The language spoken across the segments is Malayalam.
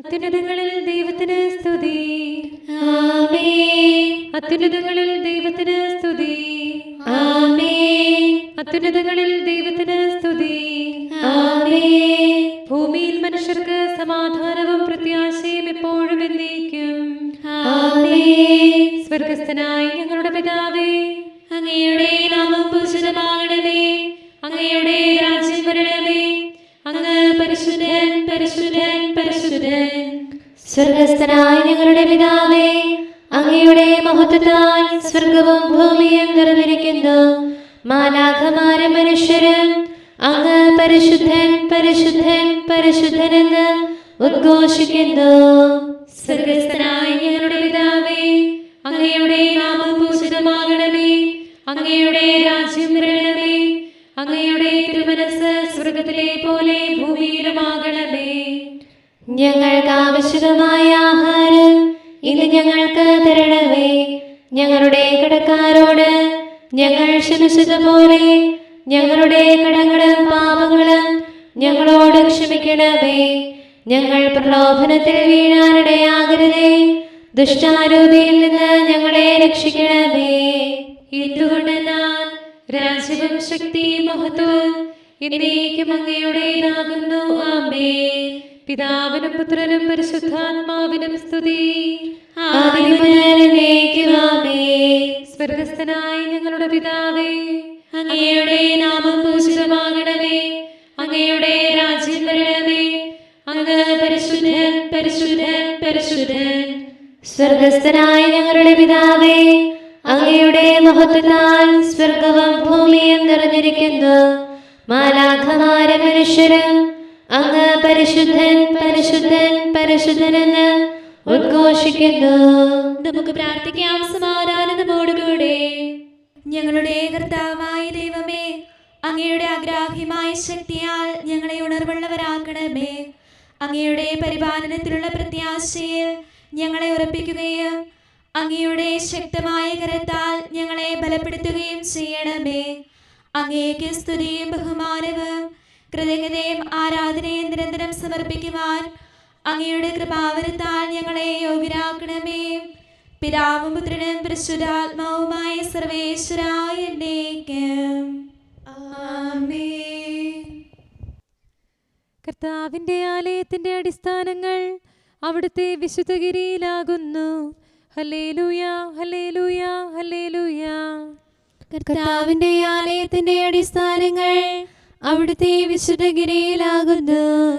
അത്യുന്നതങ്ങളിൽ ദൈവത്തിന് സ്തുതി. ആമേൻ. അത്യുന്നതങ്ങളിൽ ദൈവത്തിന് സ്തുതി. ആമേൻ. അത്യുന്നതങ്ങളിൽ ദൈവത്തിന് സ്തുതി. ആമേൻ. ഭൂമിയിൽ മനുഷ്യർക്ക് സമാധാനവും പ്രത്യാശയും എപ്പോഴും എന്നേക്കും. ആമേൻ. സ്വർഗസ്ഥനായ ഞങ്ങളുടെ പിതാവേ, അങ്ങയുടെ നാമം പൂജിതമാകണമേ. അങ്ങയുടെ രാജ്യം വരണമേ. അങ്ങ് പരിശുദ്ധൻ, പരിശുദ്ധൻ, പരിശുദ്ധൻ. സ്വർഗസ്ഥനായ ഞങ്ങളുടെ പിതാവേ, അങ്ങയുടെ മഹത്വത്താൽ സ്വർഗവും ഭൂമിയും നിറഞ്ഞിരിക്കുന്നു. മാലാഖമാരും മനുഷ്യരും അങ്ങ് പരിശുദ്ധൻ, പരിശുദ്ധൻ, പരിശുദ്ധനെന്ന് ഉദ്ഘോഷിക്കുന്നു. സ്വർഗസ്ഥനായ ഞങ്ങളുടെ പിതാവേ, അങ്ങയുടെ നാമം പൂജിതമാകണമേ. അങ്ങയുടെ രാജ്യം വരണമേ. അങ്ങയുടെ തിരുമനസ്സ് സ്വർഗത്തിലെ പോലെ ഭൂമിയിലുമാകണമേ. ഞങ്ങൾക്ക് ആവശ്യമായ ആഹാരം ഇന്ന് ഞങ്ങൾക്ക് തരണമേ. ഞങ്ങളുടെ കടക്കാരോട് ഞങ്ങൾ ക്ഷമിച്ചതുപോലെ ഞങ്ങളുടെ കടങ്ങളും പാപങ്ങളും ഞങ്ങളോട് ക്ഷമിക്കണമേ. ഞങ്ങൾ പ്രലോഭനത്തിൽ വീഴാനിടയാകരുതേ. ദുഷ്ടാരൂപിയിൽ നിന്ന് ഞങ്ങളെ രക്ഷിക്കണമേ. എന്തുകൊണ്ടെന്നാൽ രാജ്യവും ശക്തിയും മഹത്വവും എന്നേക്കും അങ്ങയുടേതാകുന്നു. ആമേൻ. പിതാവിനും പുത്രനും പരിശുദ്ധാത്മാവിനും സ്തുതി. ആദിയും മുതൽ എന്നേക്കും ആമേൻ. സ്വർഗസ്ഥനായ ഞങ്ങളുടെ പിതാവേ, അങ്ങയുടെ നാമം പൂജിതമാകണമേ. അങ്ങയുടെ രാജ്യം വരണമേ. അങ്ങ് പരിശുദ്ധൻ, പരിശുദ്ധൻ, പരിശുദ്ധൻ. സ്വർഗസ്ഥനായ ഞങ്ങളുടെ പിതാവേ, അങ്ങയുടെ മഹത്വത്താൽ സ്വർഗവും ഭൂമിയും നിറഞ്ഞിരിക്കുന്നു. മാലാഖമാരും മനുഷ്യരും അങ്ങ് പരിശുദ്ധൻ, പരിശുദ്ധൻ, പരിശുദ്ധനെന്ന് ഉദ്ഘോഷിക്കുന്നു. നമുക്ക് പ്രാർത്ഥിക്കാം സമാധാനത്തോടുകൂടെ. ഞങ്ങളുടെ കർത്താവായ ദൈവമേ, അങ്ങയുടെ അഗ്രാഹ്യമായ ശക്തിയാൽ ഞങ്ങളെ ഉണർവുള്ളവരാക്കണമേ. അങ്ങയുടെ പരിപാലനത്തിലുള്ള പ്രത്യാശയിൽ ഞങ്ങളെ ഉറപ്പിക്കുകയും അങ്ങയുടെ ശക്തമായ കരത്താൽ ഞങ്ങളെ ബലപ്പെടുത്തുകയും ചെയ്യണമേ. അങ്ങേക്ക് സ്തുതിയും ബഹുമാനവും കൃതജ്ഞതയും ആരാധനയും നിരന്തരം സമർപ്പിക്കുവാൻ അങ്ങയുടെ കൃപാവരത്താൽ ഞങ്ങളെ യോഗ്യരാക്കണമേ. പിതാവും പുത്രനും പരിശുദ്ധാത്മാവുമായ സർവേശ്വരായ എന്നേക്കും ആമേൻ. കർത്താവിന്റെ ആലയത്തിന്റെ അടിസ്ഥാനങ്ങൾ അവിടുത്തെ വിശുദ്ധഗിരിയിലാകുന്നു. Hallelujah, hallelujah, hallelujah. കർത്താവിന്റെ ആലയത്തിന്റെ അടിസ്ഥാനങ്ങൾ അവിടുത്തെ വിശുദ്ധഗിരിയിലാകുന്നു.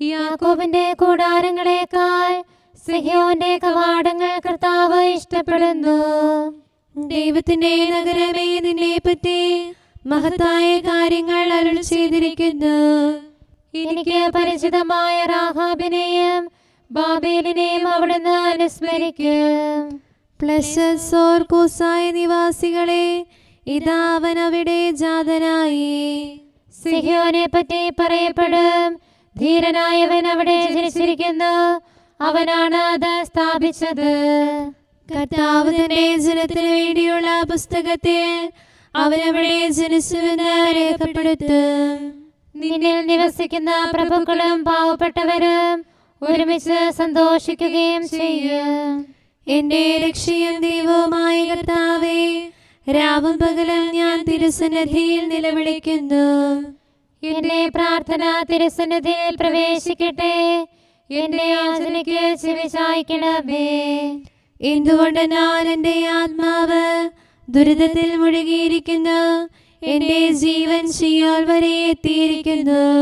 യാക്കോബിന്റെ കൂടാരങ്ങളെക്കാൾ സിഹ്യോന്റെ കവാടങ്ങൾ കർത്താവ് ഇഷ്ടപ്പെടുന്നു. ദൈവത്തിന്റെ നഗരമേ, നിന്നെ പറ്റി മഹത്തായ കാര്യങ്ങൾ അരുളി ചെയ്തിരിക്കുന്നു. എനിക്ക് പരിചിതമായ രാഹാബിനെയും ബാബേലിനെയും അവിടുന്ന് അനുസ്മരിക്കും. പ്ലസോർകൂസായ നിവാസികളെ, ഇതാ അവൻ അവിടെ ജാതനായി. സിഹ്യോനെ പറ്റി പറയപ്പെടും. ധീരനായവൻ അവിടെ ജനിച്ചിരിക്കുന്നു. അവനാണ് അത് സ്ഥാപിച്ചത്. കർത്താവ് തന്റെ ജനത്തിനു വേണ്ടിയുള്ള പുസ്തകത്തിൽ അവനവിടെ ജനിച്ചുവെന്ന് രേഖപ്പെടുത്തും. നിന്നിൽ നിവസിക്കുന്ന പ്രഭുക്കളും പാവപ്പെട്ടവരും ഒരുമിച്ച് സന്തോഷിക്കുകയും ചെയ്യും. എന്റെ രക്ഷയും ദൈവവുമായ കർത്താവേ, രാവും പകലും ഞാൻ തിരുസന്നിധിയിൽ നിലവിളിക്കുന്നു. എന്റെ പ്രാർത്ഥന തിരുസന്നിധിയിൽ പ്രവേശിക്കട്ടെ. എന്റെ യാചനയ്ക്ക് ചെവി ചായ്ക്കണമേ. എന്തുകൊണ്ടെന്നാൽ എന്റെ ആത്മാവ് ദുരിതത്തിൽ മുഴുകിയിരിക്കുന്നു. എന്റെ ജീവൻ ശീയോൽ വരെ എത്തിയിരിക്കുന്നു.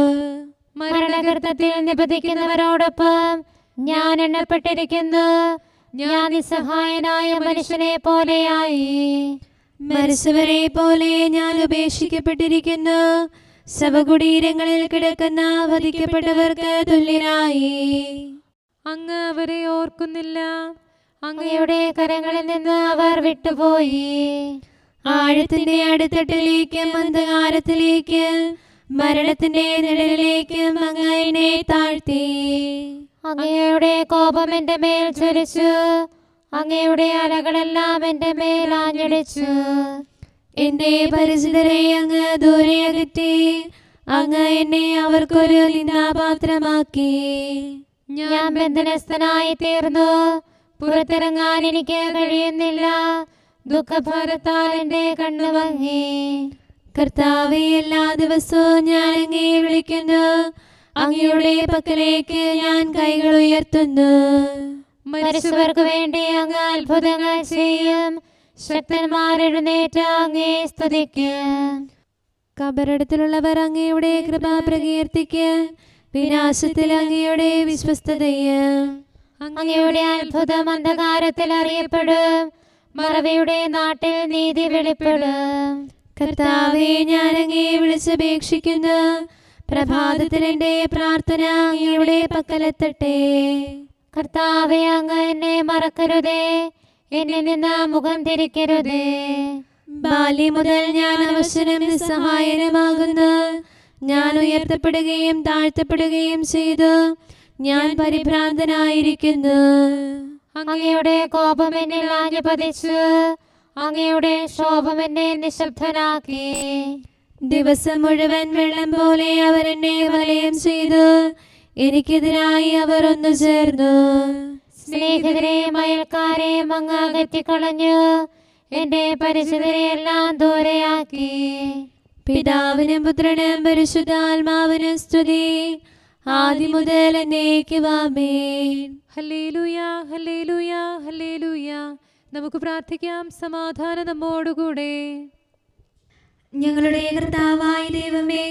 മരണഗർത്തത്തിൽ നിബന്ധിക്കുന്നവരോടൊപ്പം ഞാൻ എണ്ണപ്പെട്ടിരിക്കുന്നു. ഞാൻ നിസ്സഹായനായ മനുഷ്യനെ പോലെയായി. മരിച്ചവരെ പോലെ ഞാൻ ഉപേക്ഷിക്കപ്പെട്ടിരിക്കുന്നു. ശവകുടീരങ്ങളിൽ കിടക്കുന്ന വധിക്കപ്പെട്ടവർക്ക് തുല്യനായി. അങ്ങ് അവരെ ഓർക്കുന്നില്ല. അങ്ങയുടെ കരങ്ങളിൽ നിന്ന് അവർ വിട്ടുപോയി. ആഴത്തിന്റെ അടിത്തട്ടിലേക്കും അന്ധകാരത്തിലേക്കും മരണത്തിന്റെ നിഴലിലേക്കും അങ്ങ് എന്നെ താഴ്ത്തി. അങ്ങയുടെ കോപം എന്റെ മേൽ ജ്വലിച്ചു. അങ്ങയുടെ അലകളെല്ലാം എന്റെ മേൽ ആഞ്ഞടിച്ചു. എന്റെ പരിചിതരെ അങ്ങ് ദൂരെ അകറ്റി. അങ്ങ് എന്നെ അവർക്കൊരു നിന്ദാപാത്രമാക്കി. ഞാൻ ബന്ധനസ്ഥനായി തീർന്നു, പുറത്തിറങ്ങാൻ എനിക്ക് കഴിയുന്നില്ല. ദുഃഖഭാരത്താൽ എന്റെ കണ്ണു മങ്ങി. കർത്താവേ, എല്ലാ ദിവസവും ഞാൻ അങ്ങയെ വിളിക്കുന്നു. അങ്ങയുടെ പക്കലേക്ക് ഞാൻ കൈകൾ ഉയർത്തുന്നു. മരിച്ചവർക്ക് വേണ്ടി അങ്ങ് അത്ഭുതങ്ങൾ ചെയ്യും. ശക്തന്മാരെഴുന്നേറ്റ് അങ്ങയെ സ്തുതിക്കും. കബറടത്തിലുള്ളവർ അങ്ങയുടെ കൃപ പ്രകീർത്തിക്കും. വിനാശത്തിൽ അങ്ങയുടെ വിശ്വസ്തതയും. അങ്ങയുടെ അത്ഭുതം അന്ധകാരത്തിൽ അറിയപ്പെടും. മറവിയുടെ നാട്ടിൽ നീതി വെളിപ്പെടും. കർത്താവേ, ഞാൻ അങ്ങയെ വിളിച്ചപേക്ഷിക്കുന്നു. പ്രഭാതത്തിൽ എന്റെ പ്രാർത്ഥന അങ്ങയുടെ പക്കലെത്തട്ടെ. കർത്താവേ, അങ്ങ് എന്നെ മറക്കരുതേ, എന്നിൽ നിന്ന് മുഖം തിരിക്കരുതേ. ബാല്യം മുതൽ ഞാൻ അവശനും നിസ്സഹായനുമാകുന്നു. ഞാൻ ഉയർത്തപ്പെടുകയും താഴ്ത്തപ്പെടുകയും ചെയ്തു. ഞാൻ പരിഭ്രാന്തനായിരിക്കുന്നു. അങ്ങയുടെ കോപം എന്നിൽ ആഞ്ഞു പതിച്ചു. അങ്ങയുടെ ശോഭം എന്നെ നിശബ്ദനാക്കി. ദിവസം മുഴുവൻ വെള്ളം പോലെ അവർ എന്നെ വലയം ചെയ്തു. എനിക്കെതിരായി അവർ ഒന്നു ചേർന്നു. സ്നേഹിതരെയും അയൽക്കാരെയും അങ്ങ് അകറ്റിക്കളഞ്ഞു. എന്റെ പരിചിതരെയെല്ലാം ദൂരെയാക്കി. പിതാവിനും പുത്രനും പരിശുദ്ധാത്മാവിനും സ്തുതി, ആദ്യം മുതൽ എന്നേക്കും ആമേൻ. Hallelujah, hallelujah, hallelujah. നമുക്ക് പ്രാർത്ഥിക്കാം. സമാധാനം നമ്മോടുകൂടെ. ഞങ്ങളുടെ കർത്താവായ ദൈവമേ,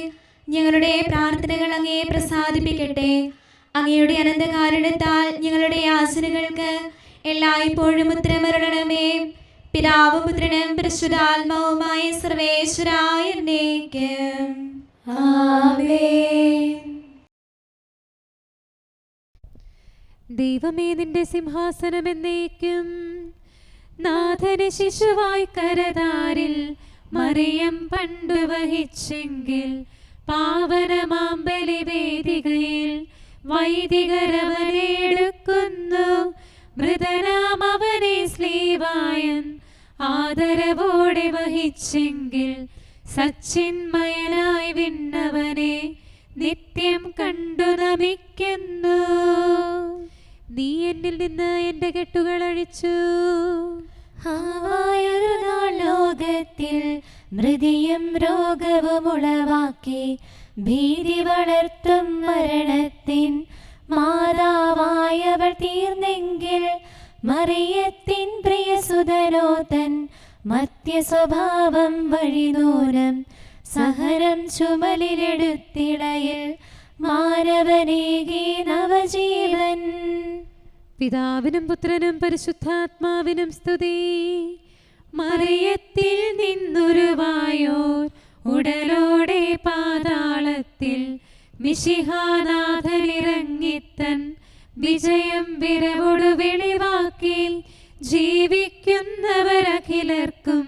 ഞങ്ങളുടെ പ്രാർത്ഥനകൾ അങ്ങയെ പ്രസാദിപ്പിക്കട്ടെ. അങ്ങയുടെ അനന്തകാരുണ്യത്താൽ ഞങ്ങളുടെ യാചനകൾക്ക് എല്ലായ്പ്പോഴും ഉത്തരമരുളണമേ. പിതാവും പുത്രനും പരിശുദ്ധാത്മാവുമായ സർവേശ്വരായ എന്നേക്കും ആമേൻ. ദൈവമേ, നിന്റെ സിംഹാസനം എന്നേക്കും. നാഥനെ ശിശുവായി കരതാരിൽ മറിയം പണ്ടു വഹിച്ചെങ്കിൽ, പാവനമാം ബലിവേദികയിൽ വൈദികരവനെ എടുക്കുന്നു. മൃതനാം അവനെ സ്ലീവായൻ ആദരവോടെ വഹിച്ചെങ്കിൽ, സച്ചിന്മയനായി വിണ്ണവനെ നിത്യം കണ്ടു നമിക്കുന്നു. നീ എന്നിൽ നിന്ന് എന്റെ കെട്ടുകൾ അഴിച്ചു. ഒരു നാൾ ലോകത്തിൽ മൃതിയും രോഗവും ഉളവാക്കി, ഭീതി വളർത്തും മരണത്തിൻ മാതാവായവൾ തീർന്നെങ്കിൽ, മറിയത്തിൻ പ്രിയസുതനോ തൻ മധ്യസ്വഭാവം വഴിനൂനം സഹനം ചുമലിലെടുത്തിളയിൽ മാനവനേകി നവജീവൻ. പിതാവിനും പുത്രനും പരിശുദ്ധാത്മാവിനും സ്തുതി. മറിയത്തിൽ നിന്നുരുവായോർ ഉടലോടെ പാതാളത്തിൽ, മിശിഹാനാഥനിറങ്ങിത്തൻ വിജയം വിരവോടു വെളിവാക്കി, ജീവിക്കുന്നവരഖിലർക്കും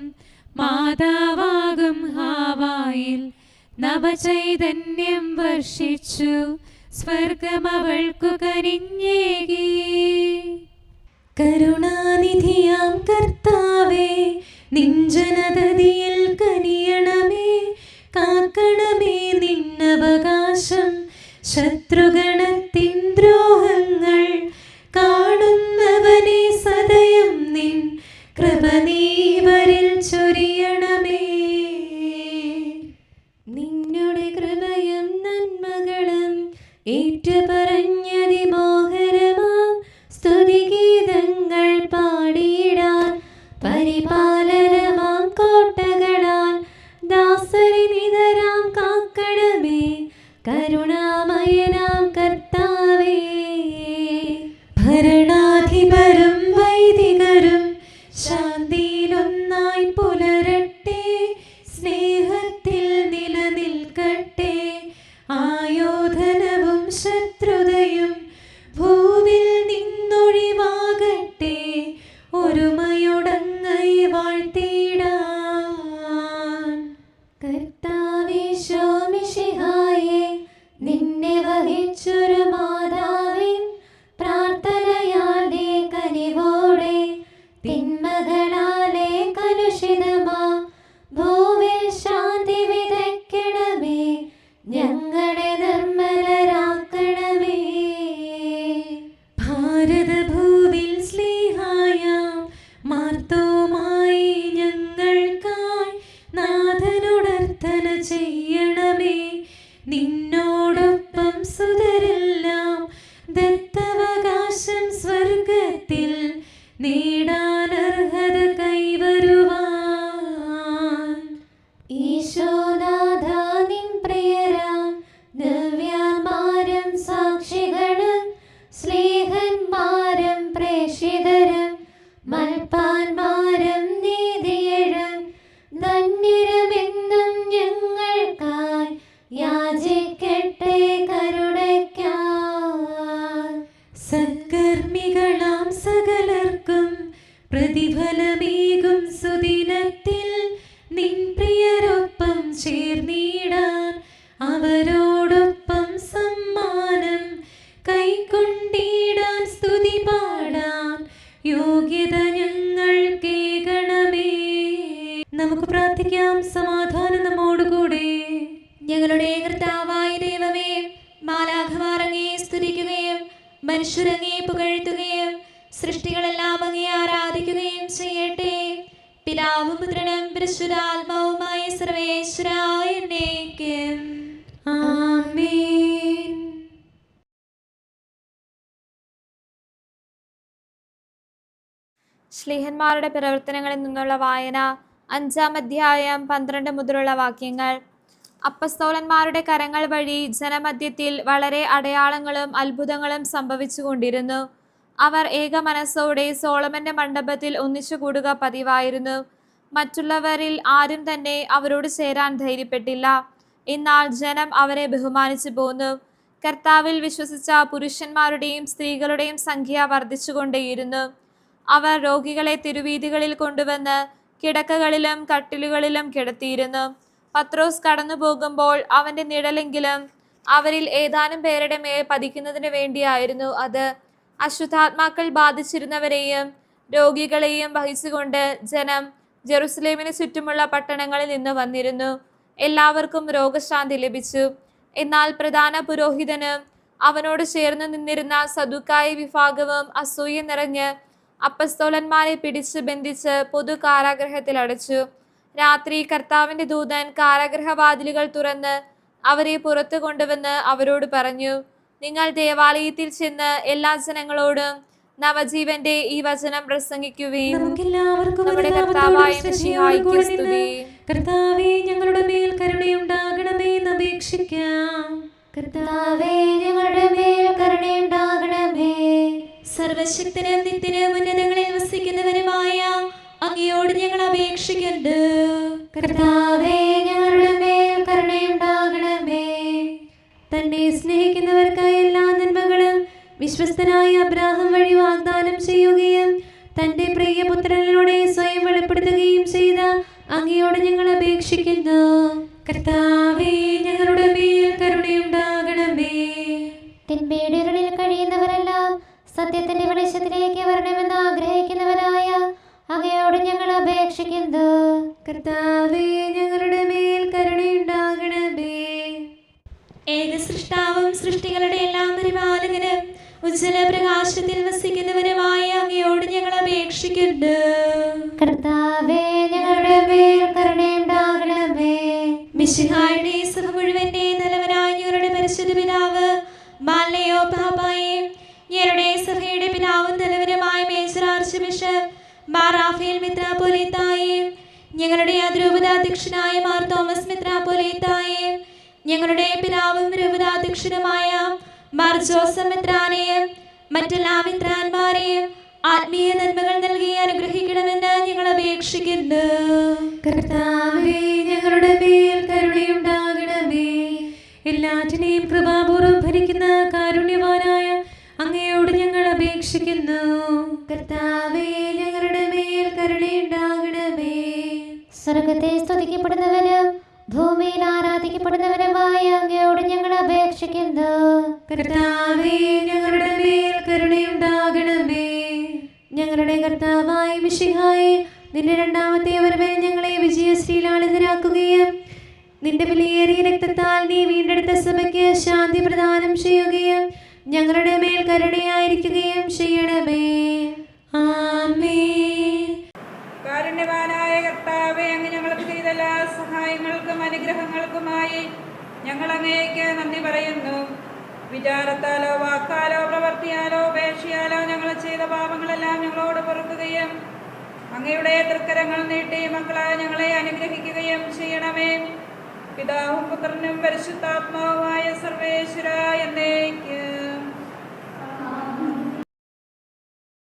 മാതാവാകും ഹാവായിൽ നവചൈതന്യം വർഷിച്ചു. സ്വർഗം അവൾക്കു കനിഞ്ഞേകി. കരുണാനിധിയാം കർത്താവേ, നിൻ ജനതതിയിൽ കനിയണമേ. കാക്കണമേ നിന്നവകാശം, ശത്രുഗണത്തിൻ ദ്രോഹങ്ങൾ കാണുന്നവനെ സദയം നിൻ കൃപ നീവരിൽ ചൊരിയണമേ. നിന്നുടെ കൃപയും നന്മകളും ഏറ്റുപറഞ്ഞതിമോഹരമാം സ്തുതിഗീതങ്ങൾ പാടിയിടാൻ, പരിപാലനമാം കോട്ടകളാൽ ദാസരെ നിതരാം കാക്കണമേ. കരുണാമയനാം കർത്താവേ, ഭരണാധിപരും വൈദികരും ശാന്തിയിലൊന്നായി പുലരട്ടെ. സ്നേഹത്തിൽ നിലനിൽക്കട്ടെ. ആയോധനവും ശത്രുതയും ഭൂവിൽ നിന്നൊഴിവാകട്ടെ. ഒരുമയോടങ്ങൈ വാഴ്ത്തിടാൻ. കർത്താവീശോ മിശിഹായേ, നിന്നെ വഹിച്ചൊരു മാതാവിൻ പ്രാർത്ഥനയാലെ കനിവോടെ, തിന്മകളാലെ കലുഷിതമാ ഭൂവിൽ ശാന്തി വിതയ്ക്കണമേ. ഞങ്ങളെ നിർമ്മലരാക്കണമേ. പ്രാർത്ഥിക്കാം. സമാധാനം നമ്മോടുകൂടെ. ഞങ്ങളുടെ കർത്താവായ ദൈവമേ, മാലാഖമാർ അങ്ങയെ സ്തുതിക്കുകയും മനുഷ്യരങ്ങയെ പുകഴ്ത്തുകയും സൃഷ്ടികളെല്ലാം അങ്ങയെ ആരാധിക്കുകയും ചെയ്യട്ടെ. പിതാവും പുത്രനും പരിശുദ്ധാത്മാവുമായ സർവേശ്വരായ എന്നേക്കും ആമേൻ. ശ്ലീഹന്മാരുടെ പ്രവർത്തനങ്ങളിൽ നിന്നുള്ള വായന. 5-ാം അധ്യായം 12 മുതലുള്ള വാക്യങ്ങൾ. അപ്പസ്തോലന്മാരുടെ കരങ്ങൾ വഴി ജനമധ്യത്തിൽ വളരെ അടയാളങ്ങളും അത്ഭുതങ്ങളും സംഭവിച്ചുകൊണ്ടിരുന്നു. അവർ ഏകമനസ്സോടെ സോളമന്റെ മണ്ഡപത്തിൽ ഒന്നിച്ചു കൂടുക പതിവായിരുന്നു. മറ്റുള്ളവരിൽ ആരും തന്നെ അവരോട് ചേരാൻ ധൈര്യപ്പെട്ടില്ല. എന്നാൽ ജനം അവരെ ബഹുമാനിച്ചു പോന്നു. കർത്താവിൽ വിശ്വസിച്ച പുരുഷന്മാരുടെയും സ്ത്രീകളുടെയും സംഖ്യ വർദ്ധിച്ചുകൊണ്ടേയിരുന്നു. അവർ രോഗികളെ തെരുവീഥികളിൽ കൊണ്ടുവന്ന് കിടക്കകളിലും കട്ടിലുകളിലും കിടത്തിയിരുന്നു. പത്രോസ് കടന്നു പോകുമ്പോൾ അവന്റെ നിഴലെങ്കിലും അവരിൽ ഏതാനും പേരുടെ മേൽ പതിക്കുന്നതിന് വേണ്ടിയായിരുന്നു അത്. അശുദ്ധാത്മാക്കൾ ബാധിച്ചിരുന്നവരെയും രോഗികളെയും വഹിച്ചുകൊണ്ട് ജനം ജെറുസലേമിന് ചുറ്റുമുള്ള പട്ടണങ്ങളിൽ നിന്ന് വന്നിരുന്നു. എല്ലാവർക്കും രോഗശാന്തി ലഭിച്ചു. എന്നാൽ പ്രധാന പുരോഹിതനും അവനോട് ചേർന്ന് നിന്നിരുന്ന സദുക്കായ വിഭാഗവും അസൂയ നിറഞ്ഞ് അപ്പസ്തോലന്മാരെ പിടിച്ച് ബന്ധിച്ച് പൊതു കാരാഗ്രഹത്തിൽ അടച്ചു. രാത്രി കർത്താവിന്റെ ദൂതൻ കാരാഗ്രഹവാതിലുകൾ തുറന്ന് അവരെ പുറത്തു കൊണ്ടുവന്ന് അവരോട് പറഞ്ഞു, നിങ്ങൾ ദേവാലയത്തിൽ ചെന്ന് എല്ലാ ജനങ്ങളോടും നവജീവന്റെ ഈ വചനം പ്രസംഗിക്കുവിൻ. നമ്മുടെ കർത്താവായ മിശിഹായ്ക്ക് സ്തുതി. കർത്താവേ, ഞങ്ങളുടെ മേൽ കരുണയുണ്ടാകണമേ എന്ന് അപേക്ഷിക്കാം. കർത്താവേ, ഞങ്ങളുടെ മേൽ കരുണയുണ്ടാകണമേ. സർവശക്തനും നിത്യനും ഉന്നതങ്ങളിൽ വസിക്കുന്നവനുമായ അങ്ങയോട് ഞങ്ങൾ അപേക്ഷിക്കുന്നു. കർത്താവേ, ഞങ്ങളുടെ മേൽ കരുണയുണ്ടാകണമേ. തന്നെ സ്നേഹിക്കുന്നവർക്കായി എല്ലാ നന്മകളും വിശ്വസ്തനായ അബ്രാഹാം വഴി വാഗ്ദാനം ചെയ്യുകയും തന്റെ പ്രിയപുത്രനിലൂടെ സ്വയം വെളിപ്പെടുത്തുകയും ചെയ്ത അങ്ങയോട് ഞങ്ങൾ അപേക്ഷിക്കുന്നു. കർത്താവേ, ഞങ്ങളുടെ മേൽ കരുണയുണ്ടാകണമേ. തിന്മയുടെ ഇരുളിൽ കഴിയുന്നവരെല്ലാം സത്യത്തിന്റെ വെളിച്ചത്തിലേക്ക് വരണമെന്ന് ആഗ്രഹിക്കുന്നവരായ അങ്ങയോട് ഞങ്ങൾ അപേക്ഷിക്കുന്നു. കർത്താവേ, ഞങ്ങളുടെ മേൽ കരുണയുണ്ടാകണമേ. ഏക സൃഷ്ടാവും സൃഷ്ടികളുടെ എല്ലാം പരിപാലകനും ഉജ്ജ്വല പ്രകാശത്തിൽ വസിക്കുന്നവനുമായ അങ്ങയോട് ഞങ്ങൾ അപേക്ഷിക്കുന്നു. കർത്താവേ, ഞങ്ങളുടെ മേൽ കരുണയുണ്ടാകണമേ. മിശിഹായുടെ സഭ മുഴുവന്റെ നല്ലവനായ ഞങ്ങളുടെ പരിശുദ്ധ പിതാവ് മാലയോ പാപ്പായും ഞങ്ങളുടെ സഭയുടെ പിതാവും തലവനുമായ major archbishop Mar Raphael മെത്രാപ്പൊലീത്തായും ഞങ്ങളുടെ അതിരൂപതാധ്യക്ഷനായ മാർ തോമസ് മെത്രാപ്പൊലീത്തായും ഞങ്ങളുടെ പിതാവും രൂപതാധ്യക്ഷനുമായ മാർ ജോസഫ് മെത്രാനെയും മറ്റെല്ലാ മെത്രാന്മാരെയും ആത്മീയ നന്മകൾ നൽകി അനുഗ്രഹിക്കണമെന്ന് ഞങ്ങൾ അപേക്ഷിക്കുന്നു. കർത്താവേ, ഞങ്ങളുടെ മേൽ കരുണയുണ്ടാകണമേ. എല്ലാറ്റിനെയും കൃപാപൂർവ്വം ഭരിക്കുന്ന കാരുണ്യവാനായ അങ്ങയോട് ഞങ്ങൾ അപേക്ഷിക്കുന്നു. കർത്താവേ, ഞങ്ങളുടെ മേൽ കരുണയുണ്ടാകണമേ. സ്വർഗത്തെ സ്തുതിക്കപ്പെടുന്നവനും ഭൂമിയിൽ ആരാധിക്കപ്പെടുന്നവനുമായ അങ്ങയോട് ഞങ്ങൾ അപേക്ഷിക്കുന്നു. കർത്താവേ, ഞങ്ങളുടെ മേൽ കരുണയുണ്ടാകണമേ. ഞങ്ങളുടെ കർത്താവായ മിശിഹായേ, നിന്റെ രണ്ടാമത്തെ വരവിൽ ഞങ്ങളെ വിജയശ്രീലാളിതരാക്കുകയും നിന്റെ വിലയേറിയ രക്തത്താൽ നീ വീണ്ടെടുത്ത സഭയ്ക്ക് ശാന്തി പ്രദാനം ചെയ്യുകയും ഞങ്ങളുടെ മേൽ കരുണയായിരിക്കുകയും ചെയ്യണമേ. ആമേൻ. കാരുണ്യവാനായ കർത്താവേ, അങ്ങ് ഞങ്ങൾക്ക് ചെയ്ത എല്ലാ സഹായങ്ങൾക്കും അനുഗ്രഹങ്ങൾക്കുമായി ഞങ്ങൾ അങ്ങേക്ക് നന്ദി പറയുന്നു. വിചാരത്താലോ വാക്കാലോ പ്രവർത്തിയാലോ ഉപേക്ഷയാലോ ഞങ്ങൾ ചെയ്ത പാപങ്ങളെല്ലാം ഞങ്ങളോട് പൊറുക്കുകയും അങ്ങയുടെ തൃക്കരങ്ങൾ നീട്ടി മക്കളായ ഞങ്ങളെ അനുഗ്രഹിക്കുകയും ചെയ്യണമേ. പിതാവും പുത്രനും പരിശുദ്ധാത്മാവുമായ സർവേശ്വരായ എന്നേക്കും